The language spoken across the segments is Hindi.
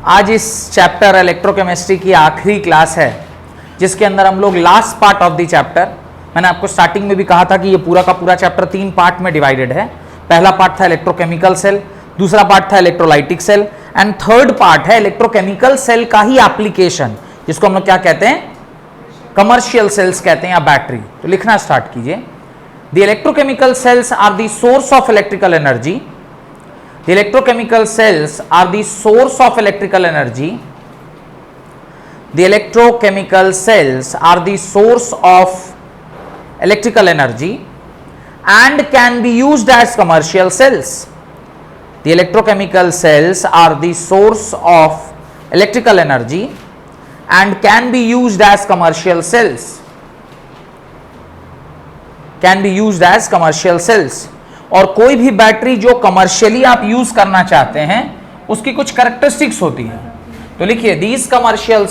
आज इस चैप्टर इलेक्ट्रोकेमिस्ट्री की आखिरी क्लास है, जिसके अंदर हम लोग last part of the chapter, मैंने आपको स्टार्टिंग में भी कहा था कि ये पूरा का पूरा चैप्टर 3 पार्ट में डिवाइडेड है। पहला पार्ट था इलेक्ट्रोकेमिकल सेल, दूसरा पार्ट था electrolytic cell, and third part है इलेक्ट्रोकेमिकल सेल का ही एप्लीकेशन, जिसको हम लोग क्या कहते हैं, कमर्शियल सेल्स कहते हैं या बैटरी। तो लिखना स्टार्ट कीजिए। The electrochemical cells are the source of electrical energy. The electrochemical cells are the source of electrical energy. The electrochemical cells are the source of electrical energy and can be used as commercial cells. The electrochemical cells are the source of electrical energy and can be used as commercial cells. Can be used as commercial cells. और कोई भी बैटरी जो कमर्शियली आप यूज करना चाहते हैं उसकी कुछ कैरेक्टरिस्टिक्स होती है। तो लिखिए, these commercial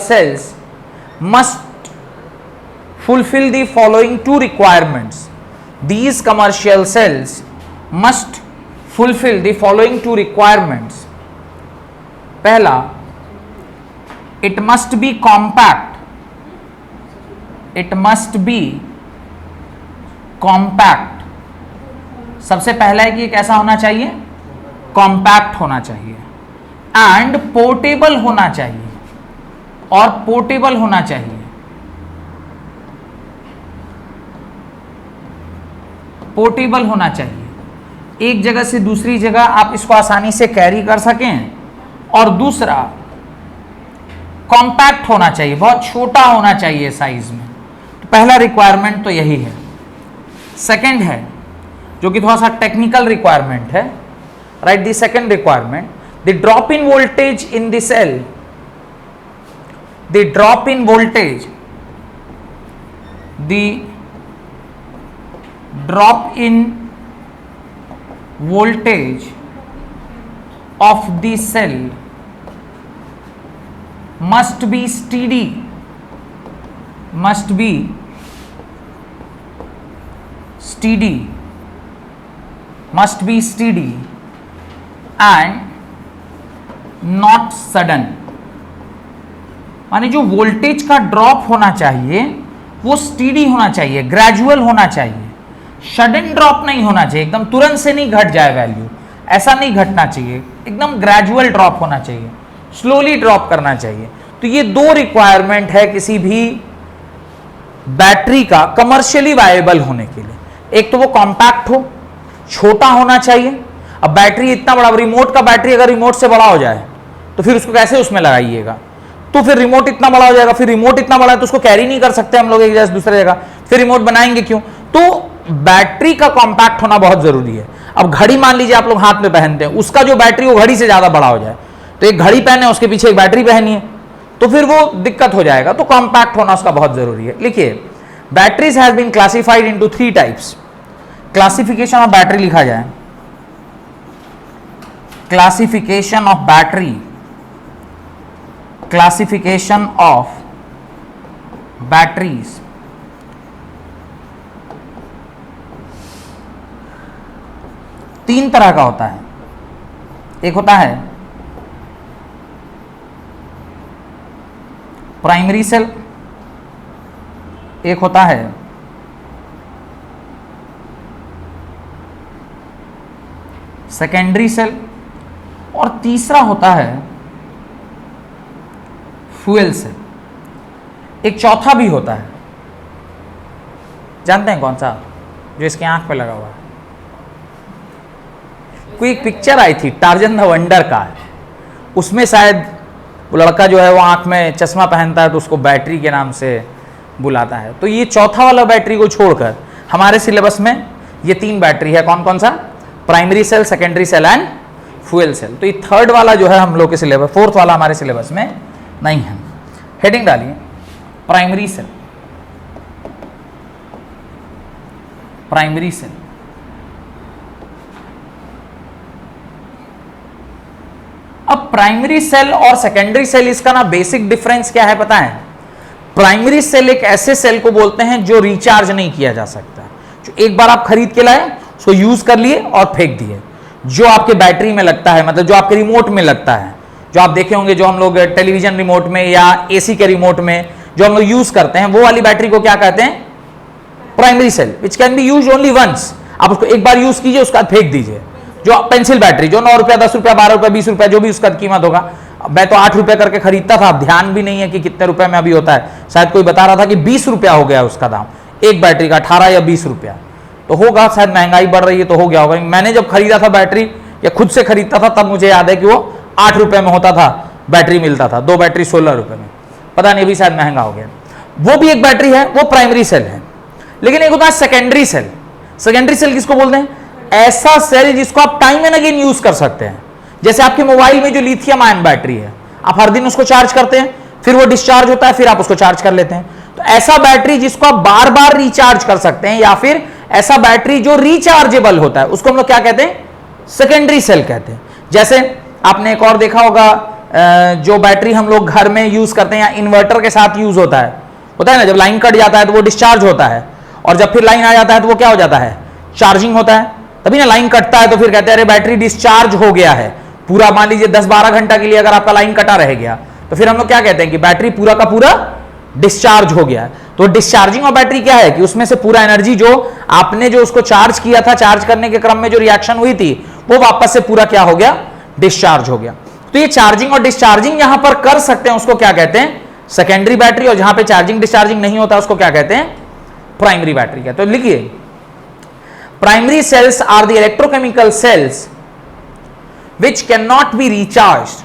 cells must fulfill the following two requirements. These commercial cells must fulfill the following two requirements. पहला, it must be compact. It must be compact. सबसे पहला है कि कैसा होना चाहिए, कॉम्पैक्ट होना चाहिए, एंड पोर्टेबल होना चाहिए, और पोर्टेबल होना चाहिए। पोर्टेबल होना चाहिए, एक जगह से दूसरी जगह आप इसको आसानी से कैरी कर सकें। और दूसरा, कॉम्पैक्ट होना चाहिए, बहुत छोटा होना चाहिए साइज में। तो पहला रिक्वायरमेंट तो यही है। सेकेंड है, जो कि थोड़ा सा टेक्निकल रिक्वायरमेंट है, right. The second requirement, the drop in voltage in the cell, the drop in voltage, the drop in voltage of the cell must be steady, must be steady, must be steady and not sudden। माने जो वोल्टेज का ड्रॉप होना चाहिए वो स्टीडी होना चाहिए, ग्रेजुअल होना चाहिए, सडन ड्रॉप नहीं होना चाहिए, एकदम तुरंत से नहीं घट जाए वैल्यू, ऐसा नहीं घटना चाहिए, एकदम ग्रेजुअल ड्रॉप होना चाहिए, स्लोली ड्रॉप करना चाहिए। तो ये दो रिक्वायरमेंट है किसी भी बैटरी का कमर्शियली वायबल होने के लिए। एक तो वो कॉम्पैक्ट हो, छोटा होना चाहिए। अब बैटरी इतना बड़ा, रिमोट का बैटरी अगर रिमोट से बड़ा हो जाए तो फिर उसको कैसे उसमें लगाइएगा, तो फिर रिमोट इतना बड़ा हो जाएगा, फिर रिमोट इतना बड़ा है तो उसको कैरी नहीं कर सकते हम लोग एक जगह से दूसरे जगह, फिर रिमोट बनाएंगे क्यों। तो बैटरी का कॉम्पैक्ट होना बहुत जरूरी है। अब घड़ी मान लीजिए आप लोग हाथ में पहनते हैं, उसका जो बैटरी वो घड़ी से ज्यादा बड़ा हो जाए, तो एक घड़ी पहने उसके पीछे एक बैटरी पहनी है, तो फिर वो दिक्कत हो जाएगा। तो कॉम्पैक्ट होना उसका बहुत जरूरी है। लिखिए, batteries has been classified into 3 types. Classification of battery लिखा जाए, classification of battery, classification of batteries. तीन तरह का होता है। एक होता है प्राइमरी सेल, एक होता है सेकेंडरी सेल, और तीसरा होता है फ्यूएल सेल। एक चौथा भी होता है, जानते हैं कौन सा, जो इसके आंख पे लगा हुआ है। कोई एक पिक्चर आई थी टार्जन द वंडर का, उसमें शायद वो लड़का जो है वो आंख में चश्मा पहनता है तो उसको बैटरी के नाम से बुलाता है। तो ये चौथा वाला बैटरी को छोड़कर हमारे सिलेबस में ये 3 बैटरी है। कौन कौन सा, primary cell, secondary cell and fuel cell. तो ये थर्ड वाला जो है हम लोग के सिलेबस, फोर्थ वाला हमारे सिलेबस में नहीं है। हेडिंग डालिए, प्राइमरी सेल, प्राइमरी सेल। अब प्राइमरी सेल और सेकेंडरी सेल, इसका ना बेसिक डिफरेंस क्या है पता है। प्राइमरी सेल एक ऐसे सेल को बोलते हैं जो रिचार्ज नहीं किया जा सकता, जो एक बार आप खरीद के लाए, उसको यूज कर लिए और फेंक दिए, जो आपके बैटरी में लगता है, मतलब जो आपके रिमोट में लगता है, जो आप देखे होंगे जो हम लोग टेलीविजन रिमोट में या एसी के रिमोट में जो हम लोग यूज करते हैं, वो वाली बैटरी को क्या कहते हैं? Primary cell, which can be use only once. आप उसको एक बार यूज कीजिए, उसका फेंक दीजिए। जो पेंसिल बैटरी जो 9 रुपया, 10 रुपया, 12 रुपया, 20 रुपया, जो भी उसका कीमत होगा, मैं तो 8 रुपए करके खरीदता था, ध्यान भी नहीं है कि कितने रुपए में अभी होता है। शायद कोई बता रहा था कि 20 रुपया हो गया उसका दाम, एक बैटरी का 18 या 20 रुपया तो होगा, शायद महंगाई बढ़ रही है तो हो गया होगा। मैंने जब खरीदा था बैटरी या खुद से खरीदता था, तब मुझे याद है कि वो 8 रुपए में होता था, बैटरी मिलता था, 2 बैटरी 16 रुपए में। पता नहीं अभी शायद महंगा हो गया। वो भी एक बैटरी है, वो प्राइमरी सेल है। लेकिन एक होता है सेकेंडरी सेल। सेकेंडरी सेल किसको बोलते हैं? ऐसा सेल जिसको आप टाइम एंड अगेन यूज कर सकते हैं। जैसे आपके मोबाइल में जो लिथियम आयन बैटरी है, आप हर दिन उसको चार्ज करते हैं, फिर वो डिस्चार्ज होता है, फिर आप उसको चार्ज कर लेते हैं। तो ऐसा बैटरी जिसको आप बार बार रिचार्ज कर सकते हैं, या फिर ऐसा बैटरी जो रिचार्जेबल होता है, उसको हम लोग क्या कहते हैं? सेकेंडरी सेल कहते हैं। जैसे आपने एक और देखा होगा, जो बैटरी हम लोग घर में यूज करते हैं या इन्वर्टर के साथ यूज होता है ना, जब लाइन कट जाता है तो वो डिस्चार्ज होता है, और जब फिर लाइन आ जाता है तो वो क्या हो जाता है? चार्जिंग होता है। तभी ना लाइन कटता है तो फिर कहते हैं अरे बैटरी डिस्चार्ज हो गया है पूरा। मान लीजिए 10-12 घंटा के लिए अगर आपका लाइन कटा रह गया, तो फिर हम लोग क्या कहते हैं कि बैटरी पूरा का पूरा डिस्चार्ज हो गया। तो डिस्चार्जिंग ऑफ बैटरी क्या है कि उसमें से पूरा एनर्जी जो आपने जो उसको चार्ज किया था, चार्ज करने के क्रम में जो रिएक्शन हुई थी, वो वापस से पूरा क्या हो गया? डिस्चार्ज हो गया। तो ये चार्जिंग और डिस्चार्जिंग यहां पर कर सकते हैं, उसको क्या कहते हैं? Secondary battery. और जहां पे चार्जिंग डिस्चार्जिंग नहीं होता उसको क्या कहते हैं? Primary battery. तो लिखिए, primary cells are the electrochemical cells which cannot be recharged.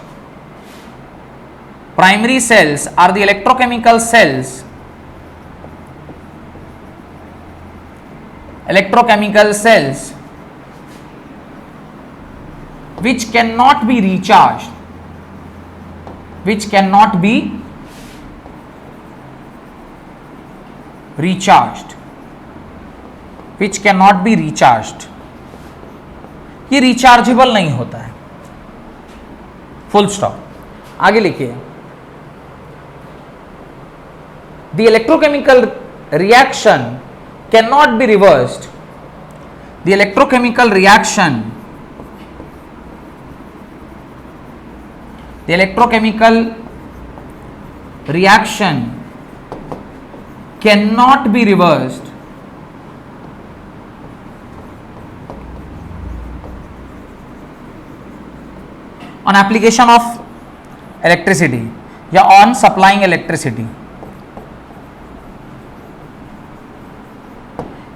Primary cells are the electrochemical cells which cannot be recharged, which cannot be recharged, ये रिचार्जेबल नहीं होता है। Full stop. आगे लिखिए, the electrochemical reaction can not be reversed. The electrochemical reaction can not be reversed on application of electricity या on supplying electricity।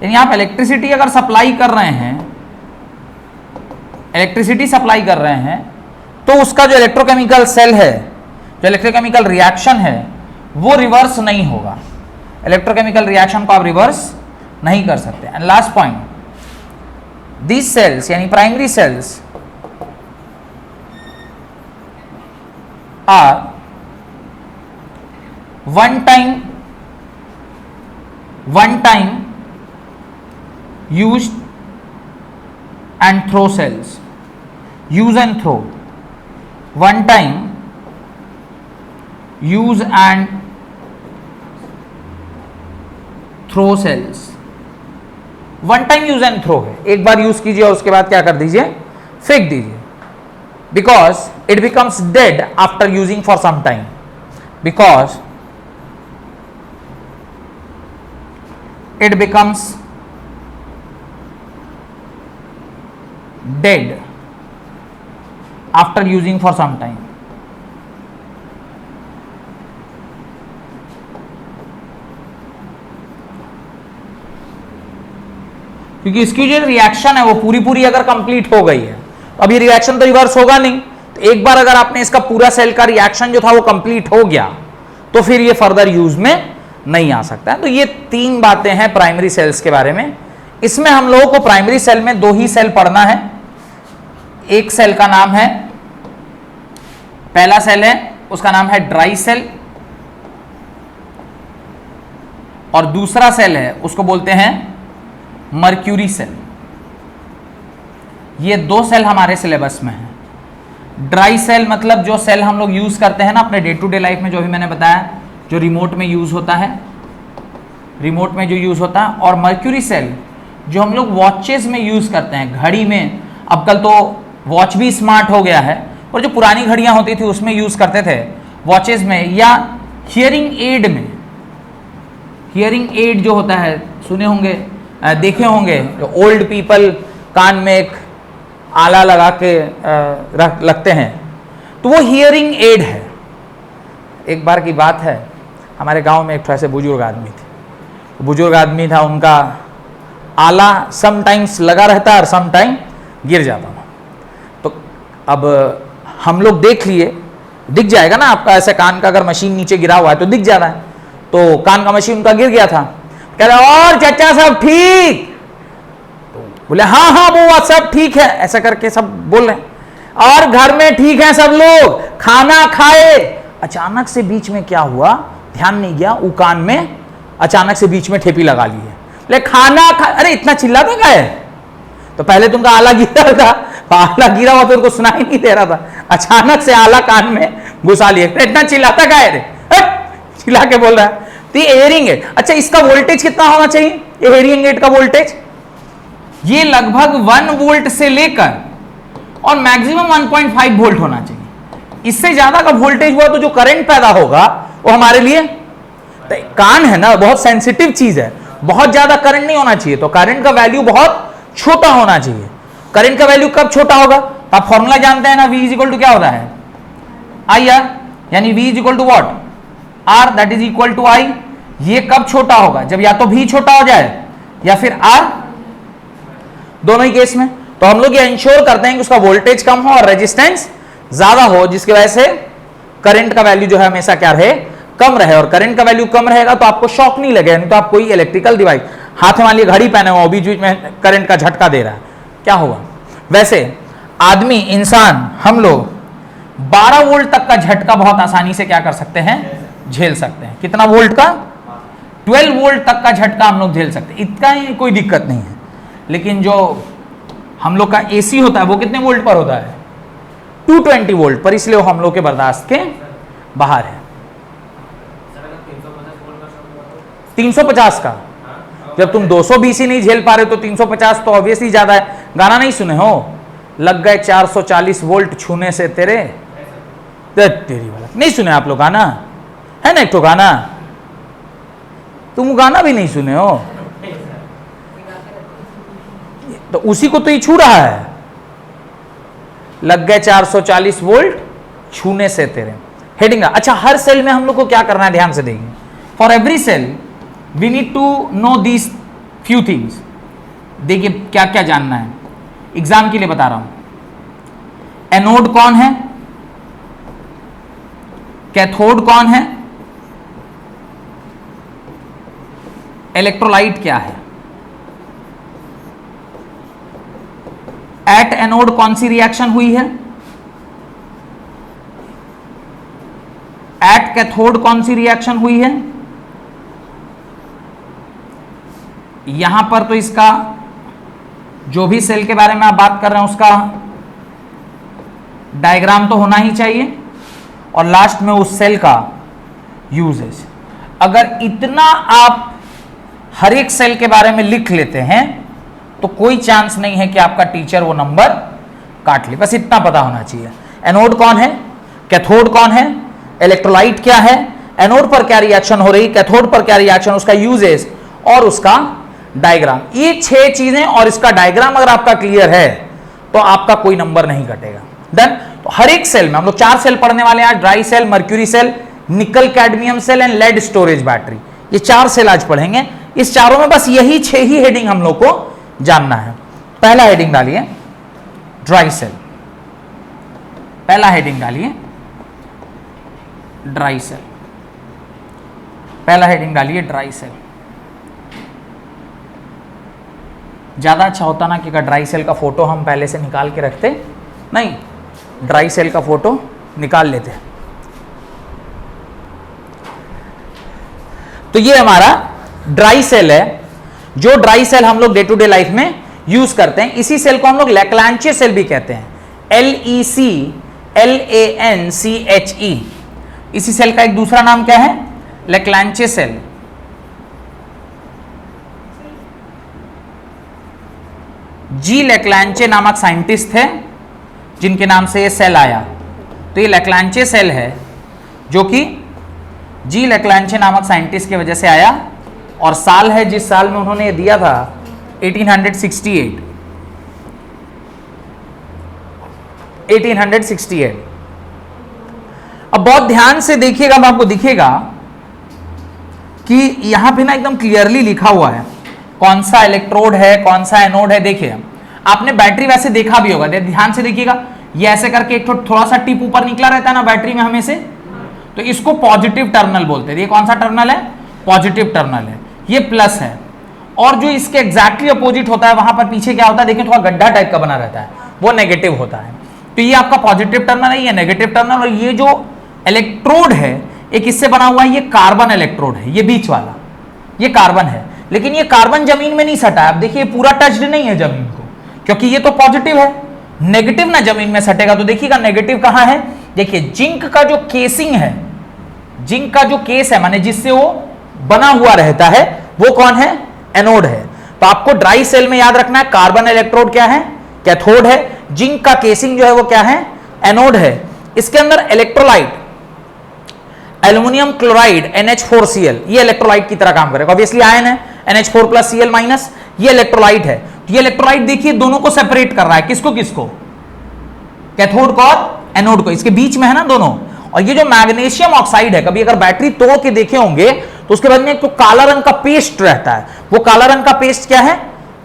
यानी आप इलेक्ट्रिसिटी अगर सप्लाई कर रहे हैं, तो उसका जो इलेक्ट्रोकेमिकल सेल है, जो इलेक्ट्रोकेमिकल रिएक्शन है, वो रिवर्स नहीं होगा। इलेक्ट्रोकेमिकल रिएक्शन को आप रिवर्स नहीं कर सकते। And last point, these cells यानी primary cells are one time use and throw cells। use and throw, one time use and throw cells। One time use and throw है, एक बार यूज कीजिए और उसके बाद क्या कर दीजिए? फेंक दीजिए। because it becomes dead after using for some time, because it becomes dead after using for some time। क्योंकि इसकी जो रिएक्शन है वो पूरी अगर कंप्लीट हो गई है, अब ये रिएक्शन तो रिवर्स होगा नहीं। तो एक बार अगर आपने इसका पूरा सेल का रिएक्शन जो था वो कंप्लीट हो गया, तो फिर ये फर्दर यूज में नहीं आ सकता है। तो ये 3 बातें हैं प्राइमरी सेल्स के बारे में। इसमें हम लोगों को प्राइमरी सेल में 2 ही सेल पढ़ना है। एक सेल का नाम है, पहला सेल है उसका नाम है ड्राई सेल, और दूसरा सेल है उसको बोलते हैं मर्क्यूरी सेल। ये 2 सेल हमारे सिलेबस में है। ड्राई सेल मतलब जो सेल हम लोग यूज करते हैं ना अपने डे टू डे लाइफ में, जो भी मैंने बताया, जो रिमोट में यूज होता है, और मर्क्यूरी सेल जो हम लोग वॉचेस में यूज करते हैं, घड़ी में अब कल तो वॉच भी स्मार्ट हो गया है, और जो पुरानी घड़ियां होती थी उसमें यूज करते थे, वॉचेस में या हियरिंग एड में। हियरिंग एड जो होता है, सुने होंगे, देखे होंगे, ओल्ड पीपल कान में एक आला लगा के लगते हैं, तो वो हियरिंग एड है। एक बार की बात है, हमारे गांव में एक ऐसे बुजुर्ग आदमी थे, बुजुर्ग आदमी था, उनका आला समटाइम्स लगा रहता है और समटाइम गिर जाता था। तो अब हम लोग देख लिए, दिख जाएगा ना आपका, ऐसे कान का अगर मशीन नीचे गिरा हुआ है तो दिख जाता है, तो कान का मशीन उनका गिर गया था। कह रहे और चाचा सब ठीक? तो बोले हाँ हाँ वो सब ठीक है, ऐसा करके सब बोल रहे हैं। और घर में ठीक है सब लोग, खाना खाए? अचानक से बीच में क्या हुआ, ध्यान नहीं गया, वो कान में अचानक से बीच में ठेपी लगा ली है। ले खाना खा, अरे इतना चिल्लाता क्या है? तो पहले तुमका आला गिरा था, आला गिरा हुआ तो उनको सुनाई नहीं दे रहा था, अचानक से आला कान में घुसा लिया, इतना चिल्लाता क्या है रे? चिल्ला के बोल रहा है। तो ये हेयरिंग एड, अच्छा इसका वोल्टेज कितना होना चाहिए? ये हेयरिंग एड का वोल्टेज ये लगभग 1 वोल्ट से लेकर और मैक्सिमम 1.5 वोल्ट होना चाहिए। इससे ज्यादा का वोल्टेज हुआ तो जो करंट पैदा होगा वो हमारे लिए, तो कान है ना बहुत सेंसिटिव चीज है, बहुत ज्यादा करंट नहीं होना चाहिए, तो करंट का वैल्यू बहुत छोटा होना चाहिए। करंट का वैल्यू कब छोटा होगा? आप फॉर्मूला जानते हैं ना, V इज इक्वल टू क्या होता है? IR, यानी V is equal to what? R, that is equal to I। ये कब छोटा होगा? जब या तो V छोटा हो जाए या फिर R, दोनों ही केस में। तो हम लोग ये इंश्योर करते हैं कि उसका वोल्टेज कम हो और रेजिस्टेंस ज्यादा हो, जिसकी वजह से करंट का वैल्यू जो है हमेशा क्या रहे? कम रहे। और करंट का वैल्यू कम रहेगा तो आपको शॉक नहीं लगेगा। नहीं तो आप कोई इलेक्ट्रिकल डिवाइस हाथ में मान लीजिए घड़ी पहने हुआ, बीच बीच में करंट का झटका दे रहा है, क्या होगा? वैसे आदमी, इंसान, हम लोग 12 वोल्ट तक का झटका बहुत आसानी से क्या कर सकते हैं? झेल सकते हैं। कितना वोल्ट का? 12 वोल्ट तक का झटका हम लोग झेल सकते हैं, इतना ही कोई दिक्कत नहीं है। लेकिन जो हम लोग का AC होता है वो कितने वोल्ट पर होता है? 220 वोल्ट पर, इसलिए वो हम लोग के बर्दाश्त के बाहर है। 350 का, जब तुम 220 ही नहीं झेल पा रहे तो 350 तो ऑब्वियसली ज्यादा है। गाना नहीं सुने हो? लग गए 440 वोल्ट छूने से तेरे, तेरी वाला नहीं सुने आप लोग? गाना है ना एक तो गाना, तुम गाना भी नहीं सुने हो? तो उसी को तो ये छू रहा है, लग गए 440 वोल्ट छूने से तेरे। हेडिंग, अच्छा हर सेल में हम लोग को क्या करना है, ध्यान से देखिए। For every cell we need to know these few things. देखिए क्या क्या जानना है, एग्जाम के लिए बता रहा हूं। एनोड कौन है? कैथोड कौन है? इलेक्ट्रोलाइट क्या है? एट एनोड कौन सी रिएक्शन हुई है? एट कैथोड कौन सी रिएक्शन हुई है? यहां पर तो इसका जो भी सेल के बारे में आप बात कर रहे हैं उसका डायग्राम तो होना ही चाहिए, और लास्ट में उस सेल का यूजेज। अगर इतना आप हर एक सेल के बारे में लिख लेते हैं तो कोई चांस नहीं है कि आपका टीचर वो नंबर काट ले। बस इतना पता होना चाहिए। एनोड कौन है, कैथोड कौन है, इलेक्ट्रोलाइट क्या है, एनोड पर क्या रिएक्शन हो रही, कैथोड पर क्या रिएक्शन, उसका यूजेस और उसका डायग्राम। ये 6 चीजें और इसका डायग्राम अगर आपका क्लियर है तो आपका कोई नंबर नहीं कटेगा। डन। तो हर एक सेल में हम लोग 4 सेल पढ़ने वाले हैं। Dry cell, mercury cell, nickel cadmium cell and lead storage battery. ये 4 सेल आज पढ़ेंगे। इस चारों में बस यही 6 ही हेडिंग हम लोग को जानना है। पहला हेडिंग डालिए ड्राई सेल, पहला हेडिंग डालिए ड्राई सेल, पहला हेडिंग डालिए ड्राई सेल। ज्यादा अच्छा होता ना कि अगर ड्राई सेल का फोटो हम पहले से निकाल के रखते, नहीं, ड्राई सेल का फोटो निकाल लेते। तो ये हमारा ड्राई सेल है, जो ड्राई सेल हम लोग डे टू डे लाइफ में यूज करते हैं। इसी सेल को हम लोग लैक्लांचे सेल भी कहते हैं, LECLANCHE। इसी सेल का एक दूसरा नाम क्या है? लैक्लांचे सेल। जी लेक्लांचे नामक साइंटिस्ट थे जिनके नाम से ये सेल आया। तो ये लेक्लांचे सेल है जो कि जी लेक्लांचे नामक साइंटिस्ट की वजह से आया, और साल है जिस साल में उन्होंने ये दिया था 1868। 1868। अब बहुत ध्यान से देखिएगा तो आपको दिखेगा कि यहां पे ना एकदम क्लियरली लिखा हुआ है कौन सा इलेक्ट्रोड है कौन सा एनोड है। देखिए आपने बैटरी वैसे देखा भी होगा, ध्यान से देखिएगा, ये ऐसे करके एक थोड़ा सा टिप ऊपर निकला रहता है ना बैटरी में हमें से, तो इसको पॉजिटिव टर्मिनल बोलते हैं। ये कौन सा टर्मिनल है? पॉजिटिव टर्मिनल है, ये प्लस है। और जो इसके एग्जैक्टली अपोजिट होता है वहां पर पीछे क्या होता है, देखिए थोड़ा गड्ढा टाइप का बना रहता है, वो नेगेटिव होता है। तो ये आपका पॉजिटिव टर्मिनल है, ये नेगेटिव टर्मिनल। और ये जो इलेक्ट्रोड है एक इससे बना हुआ है, ये कार्बन इलेक्ट्रोड है, ये बीच वाला ये कार्बन है। लेकिन ये कार्बन जमीन में नहीं सटा है। अब देखिए पूरा टच्ड नहीं है जमीन को, क्योंकि ये तो पॉजिटिव है, नेगेटिव ना जमीन में सटेगा। तो देखिएगा नेगेटिव कहां है, देखिए जिंक का जो केसिंग है, जिंक का जो केस है माने जिससे वो बना हुआ रहता है, वो कौन है? एनोड है। तो आपको ड्राई सेल में याद रखना है कार्बन इलेक्ट्रोड क्या है? कैथोड है। जिंक का केसिंग जो है वो क्या है? एनोड है। इसके अंदर इलेक्ट्रोलाइट एल्युमिनियम क्लोराइड NH4Cl, ये इलेक्ट्रोलाइट की तरह काम करेगा। ऑब्वियसली आयन है NH4 + Cl-, ये इलेक्ट्रोलाइट है। तो ये इलेक्ट्रोलाइट देखिए दोनों को सेपरेट कर रहा है, किसको किसको? कैथोड को और एनोड को, इसके बीच में है ना दोनों। और ये जो मैग्नीशियम ऑक्साइड है, कभी अगर बैटरी तोड़ के देखे होंगे तो उसके बाद में एक तो काला रंग का पेस्ट रहता है, वो काला रंग का पेस्ट क्या है?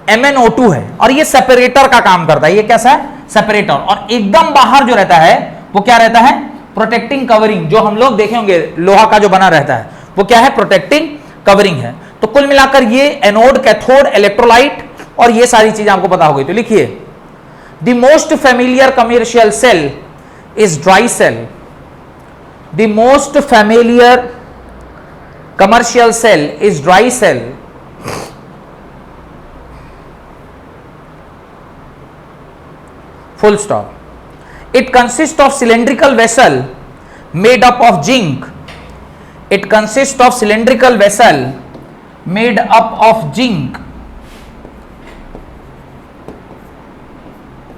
MnO2 है, और ये सेपरेटर का काम करता है। ये कैसा है? सेपरेटर। और एकदम बाहर जो रहता है वो क्या रहता है? Protecting covering. जो हम लोग देखे होंगे लोहा का जो बना रहता है वो क्या है? प्रोटेक्टिंग कवरिंग है। तो कुल मिलाकर ये एनोड, कैथोड, इलेक्ट्रोलाइट और ये सारी चीजें आपको पता हो गई। तो लिखिए the most familiar commercial cell is dry cell. The most familiar commercial cell is dry cell. Full stop. It consists of cylindrical vessel made up of zinc. It consists of cylindrical vessel made up of zinc,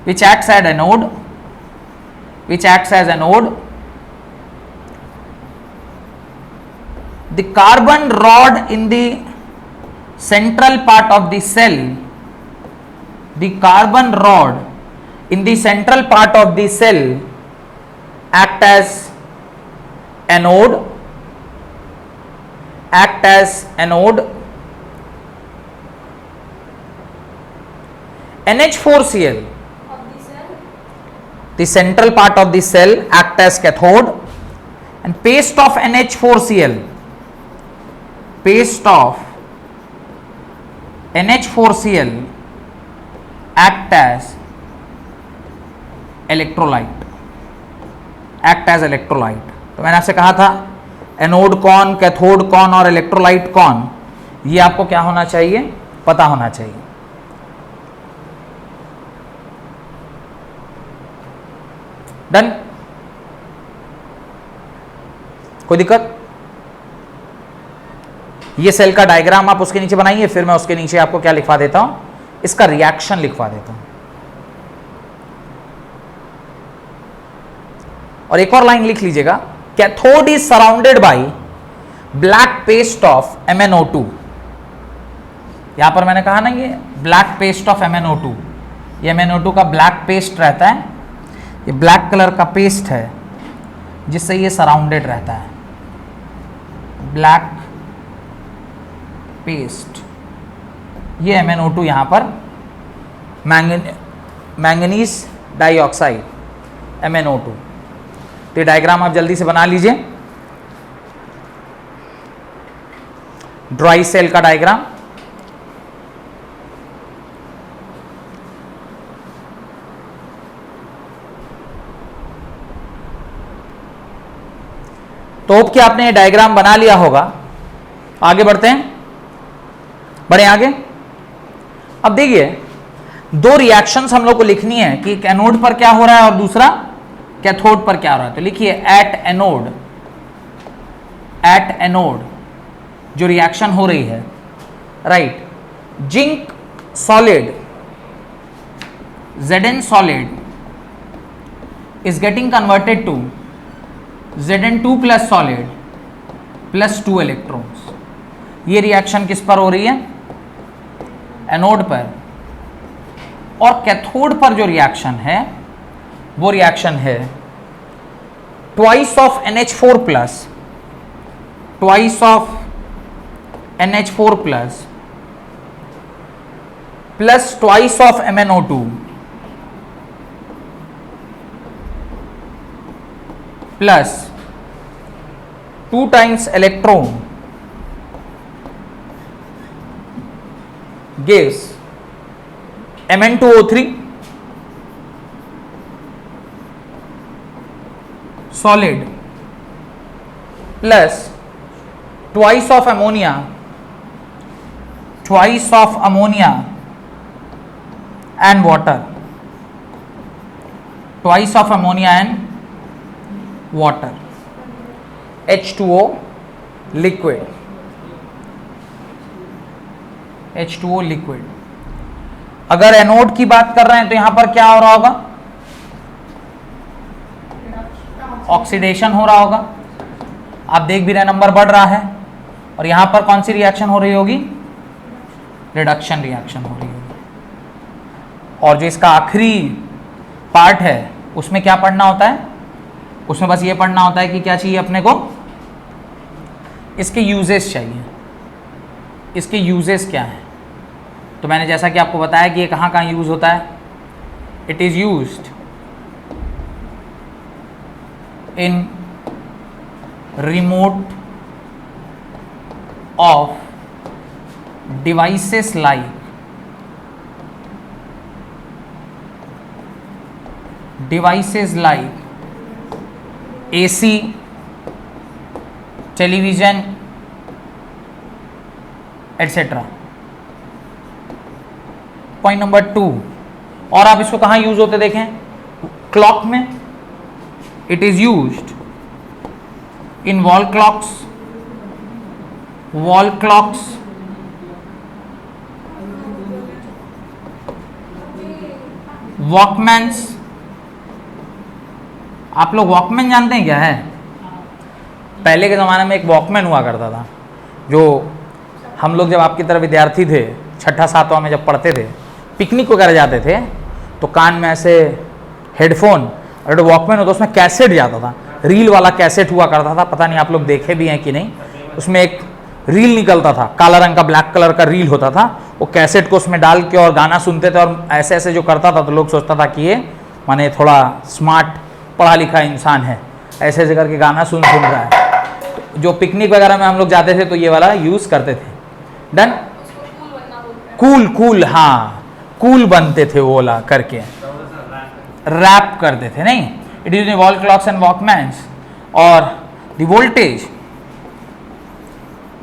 which acts as anode, which acts as anode. The carbon rod in the central part of the cell, the carbon rod in the central part of the cell act as anode, act as anode. NH4Cl, the central part of the cell act as cathode, and paste of NH4Cl, paste of NH4Cl act as electrolyte, act as electrolyte। तो मैंने आपसे कहा था एनोड कौन, कैथोड कौन और इलेक्ट्रोलाइट कौन, ये आपको क्या होना चाहिए? पता होना चाहिए। डन? कोई दिक्कत? ये सेल का डायग्राम आप उसके नीचे बनाइए, फिर मैं उसके नीचे आपको क्या लिखवा देता हूं? इसका रिएक्शन लिखवा देता हूं। और एक और लाइन लिख लीजिएगा, cathode is surrounded by black paste of MnO2। यहां पर मैंने कहा ना ये ब्लैक पेस्ट ऑफ MnO2, ये MnO2 का ब्लैक पेस्ट रहता है, ये ब्लैक कलर का पेस्ट है जिससे ये सराउंडेड रहता है, ब्लैक पेस्ट। ये MnO2 यहां पर मैंगनीज डाइऑक्साइड MnO2। तो डायग्राम आप जल्दी से बना लीजिए, ड्राई सेल का डायग्राम। तो होप कि आपने ये डायग्राम बना लिया होगा। आगे बढ़ते हैं, बढ़े आगे। अब देखिए दो रिएक्शंस हम लोग को लिखनी है कि एक एनोड पर क्या हो रहा है और दूसरा कैथोड पर क्या हो रहा है। तो लिखिए एट एनोड जो रिएक्शन हो रही है, right, zinc solid Zn solid is getting converted to Zn2 plus solid plus 2 electrons. ये रिएक्शन किस पर हो रही है? एनोड पर। और कैथोड पर जो रिएक्शन है वो रिएक्शन है twice of NH4 plus, twice of NH4 plus plus twice of MnO2 plus 2 times electron gives Mn2O3 solid plus twice of ammonia, twice of ammonia and water, twice of ammonia and water, H2O liquid, H2O liquid। अगर एनोड की बात कर रहे हैं तो यहां पर क्या हो रहा होगा? ऑक्सीडेशन हो रहा होगा। आप देख भी रहे नंबर बढ़ रहा है। और यहां पर कौन सी रिएक्शन हो रही होगी? रिडक्शन रिएक्शन हो रही होगी। और जो इसका आखिरी पार्ट है उसमें क्या पढ़ना होता है? उसमें बस ये पढ़ना होता है कि क्या चाहिए अपने को? इसके यूजेस चाहिए। इसके यूजेस क्या हैं? तो मैंने जैसा कि आपको बताया कि ये कहाँ कहाँ यूज होता है। It is used in remote of devices like AC, television etcetera. Point number 2। और आप इसको कहां यूज होते देखें? क्लॉक में। It is used in wall clocks, walkmans. आप लोग वॉकमैन जानते हैं क्या है? पहले के ज़माने में एक वॉकमैन हुआ करता था, जो हम लोग जब आपकी तरह विद्यार्थी थे, छठा सातवां में जब पढ़ते थे, पिकनिक वगैरह जाते थे, तो कान में ऐसे हेडफोन और वॉकमैन होता, उसमें कैसेट जाता था, रील वाला कैसेट हुआ करता था। पता नहीं आप लोग देखे भी हैं कि नहीं। उसमें एक रील निकलता था, काला रंग का, ब्लैक कलर का रील होता था। वो कैसेट को उसमें डाल के और गाना सुनते थे, और ऐसे ऐसे जो करता था तो लोग सोचता था कि ये माने थोड़ा स्मार्ट पढ़ा लिखा इंसान है, ऐसे ऐसे करके गाना सुन रहा है। तो जो पिकनिक वगैरह में हम लोग जाते थे तो ये वाला यूज़ करते थे। डन। कूल, हाँ, कूल बनते थे वो वाला करके, रैप करते थे। नहीं, it is wall clocks and walkmans. और the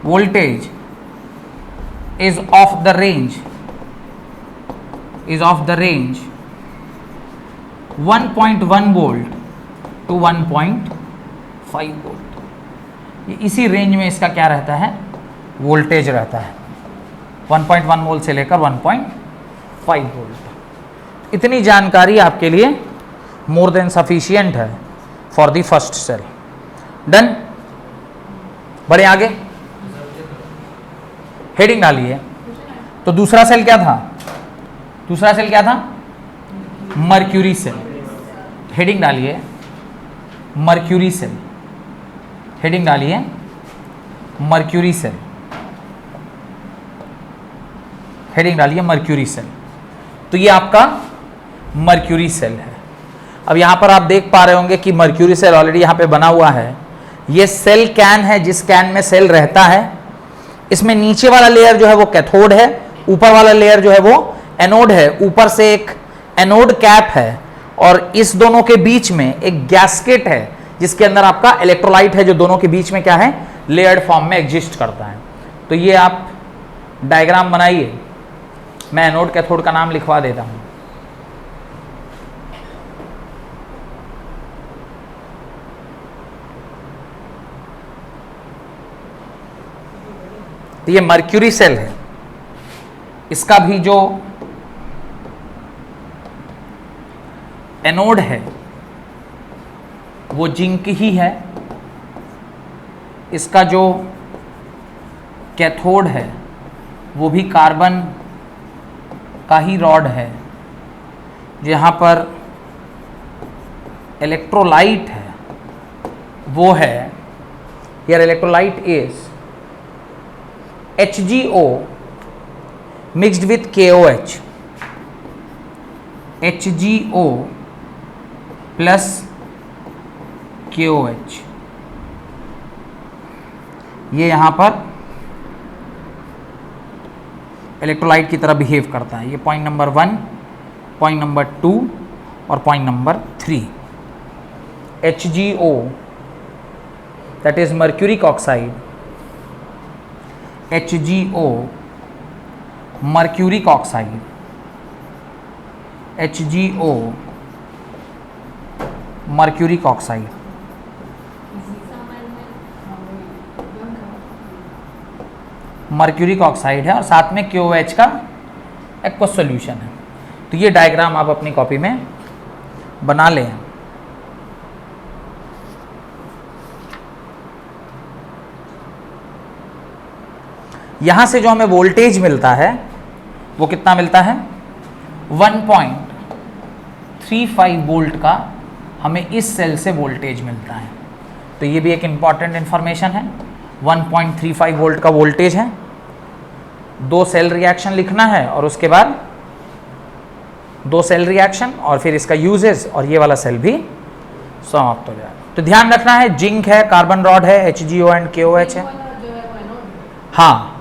voltage is of the range 1.1 volt to 1.5 volt. इसी रेंज में इसका क्या रहता है? वोल्टेज रहता है, 1.1 वोल्ट से लेकर 1.5 वोल्ट। इतनी जानकारी आपके लिए मोर देन सफिशियंट है for the first cell. Done. बढ़े आगे, हेडिंग डालिए। तो दूसरा सेल क्या था? Mercury cell. हेडिंग डालिए, मर्क्यूरी सेल। हेडिंग डालिए, मर्क्यूरी सेल। हेडिंग डालिए, मर्क्यूरी सेल। तो ये आपका मर्क्यूरी सेल है। अब यहां पर आप देख पा रहे होंगे कि मर्क्यूरी सेल ऑलरेडी यहां पे बना हुआ है। ये सेल कैन है, जिस कैन में सेल रहता है। इसमें नीचे वाला लेयर जो है वो कैथोड है, ऊपर वाला लेयर जो है वो एनोड है। ऊपर से एक एनोड कैप है, और इस दोनों के बीच में एक गैस्केट है, जिसके अंदर आपका इलेक्ट्रोलाइट है, जो दोनों के बीच में क्या है? लेयर्ड फॉर्म में एग्जिस्ट करता है। तो ये आप डायग्राम बनाइए। मैं एनोड कैथोड का नाम लिखवा देता हूं। तो ये मर्क्यूरी सेल है। इसका भी जो एनोड है वो जिंक ही है, इसका जो कैथोड है वो भी कार्बन का ही रॉड है, जहाँ पर इलेक्ट्रोलाइट है वो है, here electrolyte is HgO mixed with KOH, HgO plus KOH, ये यहाँ पर इलेक्ट्रोलाइट की तरह बिहेव करता है। ये पॉइंट नंबर 1, पॉइंट नंबर 2 और point number 3। HgO that is mercuric oxide, HgO mercuric oxide, HgO mercuric oxide, mercuric oxide है और साथ में KOH का एक्वस सॉल्यूशन है। तो ये डायग्राम आप अपनी कॉपी में बना लें। यहां से जो हमें वोल्टेज मिलता है वो कितना मिलता है, 1.35 वोल्ट का हमें इस सेल से वोल्टेज मिलता है। तो ये भी एक इंपॉर्टेंट इंफॉर्मेशन है। 1.35 वोल्ट का वोल्टेज है, 2 सेल रिएक्शन लिखना है और उसके बाद 2 सेल रिएक्शन और फिर इसका यूजेस और ये वाला सेल भी समाप्त हो जाएगा। तो ध्यान रखना है, जिंक है, कार्बन रॉड है, HgO एंड KOH है। हाँ,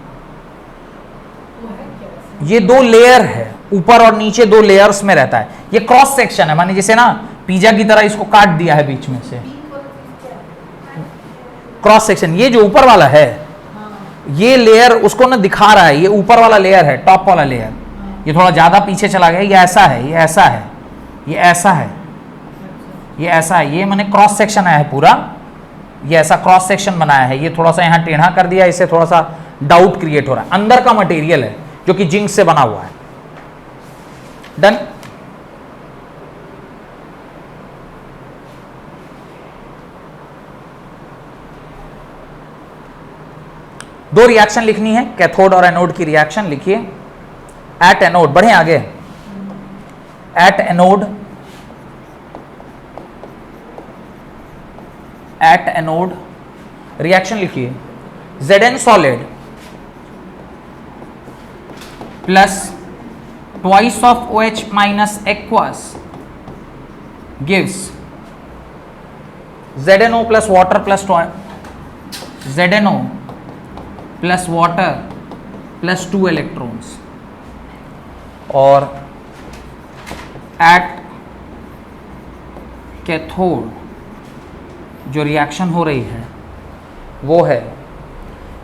ये 2 लेयर है, ऊपर और नीचे 2 लेयर्स में रहता है। ये क्रॉस सेक्शन है, माने जैसे ना पिज्जा की तरह इसको काट दिया है बीच में से, क्रॉस सेक्शन। ये जो ऊपर वाला है ये लेयर उसको ना दिखा रहा है, ये ऊपर वाला लेयर है, टॉप वाला लेयर। ये थोड़ा ज्यादा पीछे चला गया, ये ऐसा है, ये ऐसा है, ये ऐसा है, ये ऐसा है। ये मैंने क्रॉस सेक्शन आया है पूरा, ये ऐसा क्रॉस सेक्शन बनाया है। ये थोड़ा सा यहाँ टेढ़ा कर दिया, इससे थोड़ा सा डाउट क्रिएट हो रहा है। अंदर का मटेरियल है जो कि जिंक से बना हुआ है। डन। दो रिएक्शन लिखनी है, कैथोड और एनोड की रिएक्शन लिखिए। एट एनोड, बढ़े आगे। At anode, at anode reaction लिखिए। Zn solid plus twice of OH minus aqueous gives ZnO plus water plus ZnO plus water plus 2 electrons। और at कैथोड जो रिएक्शन हो रही है वो है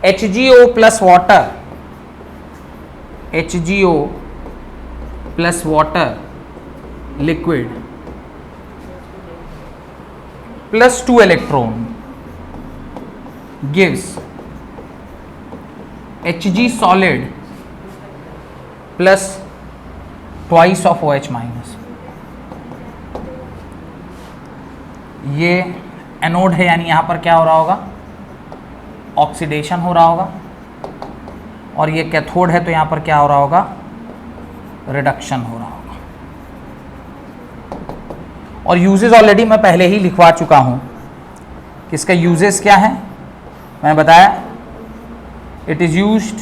HgO plus water, HgO plus water liquid plus 2 electron gives Hg solid plus twice of OH minus. ये एनोड है, यानी यहां पर क्या हो रहा होगा, ऑक्सीडेशन हो रहा होगा। और ये कैथोड है तो यहां पर क्या हो रहा होगा, रिडक्शन हो रहा होगा। और यूजेस ऑलरेडी मैं पहले ही लिखवा चुका हूं कि इसका यूजेस क्या है, मैंने बताया। It is used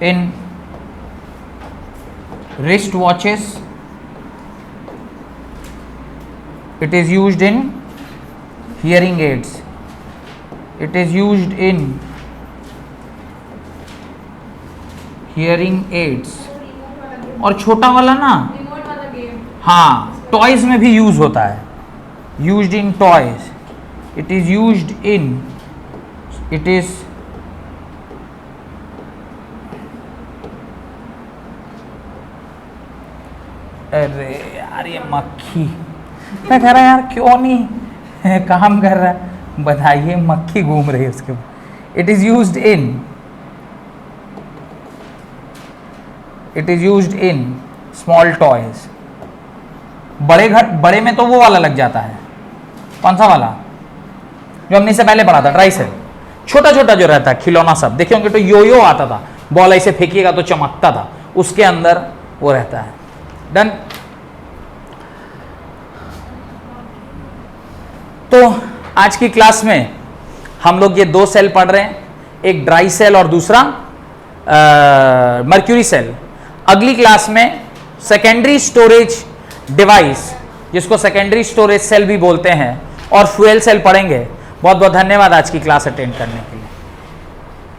in wrist watches, it is used in hearing aids, it is used in hearing aids। और छोटा वाला ना, हाँ, टॉयज में भी यूज होता है, used in toys, it is used in, it is अरे यार ये मक्खी, मैं कह रहा यार क्यों नहीं काम कर रहा है, बताइए, मक्खी घूम रही है उसके ऊपर। It is used in small toys. बड़े में तो वो वाला लग जाता है, कौन सा वाला जो हमने इससे पहले पढ़ा था, ट्राई सेल। छोटा छोटा जो रहता है खिलौना सब देखे होंगे, तो यो आता था, बॉल ऐसे फेंकिएगा तो चमकता था, उसके अंदर वो रहता है। डन। तो आज की क्लास में हम लोग ये दो सेल पढ़ रहे हैं, एक ड्राई सेल और दूसरा मर्क्यूरी सेल। अगली क्लास में सेकेंडरी स्टोरेज डिवाइस, जिसको सेकेंडरी स्टोरेज सेल भी बोलते हैं, और फ्यूल सेल पढ़ेंगे। बहुत बहुत धन्यवाद आज की क्लास अटेंड करने के लिए।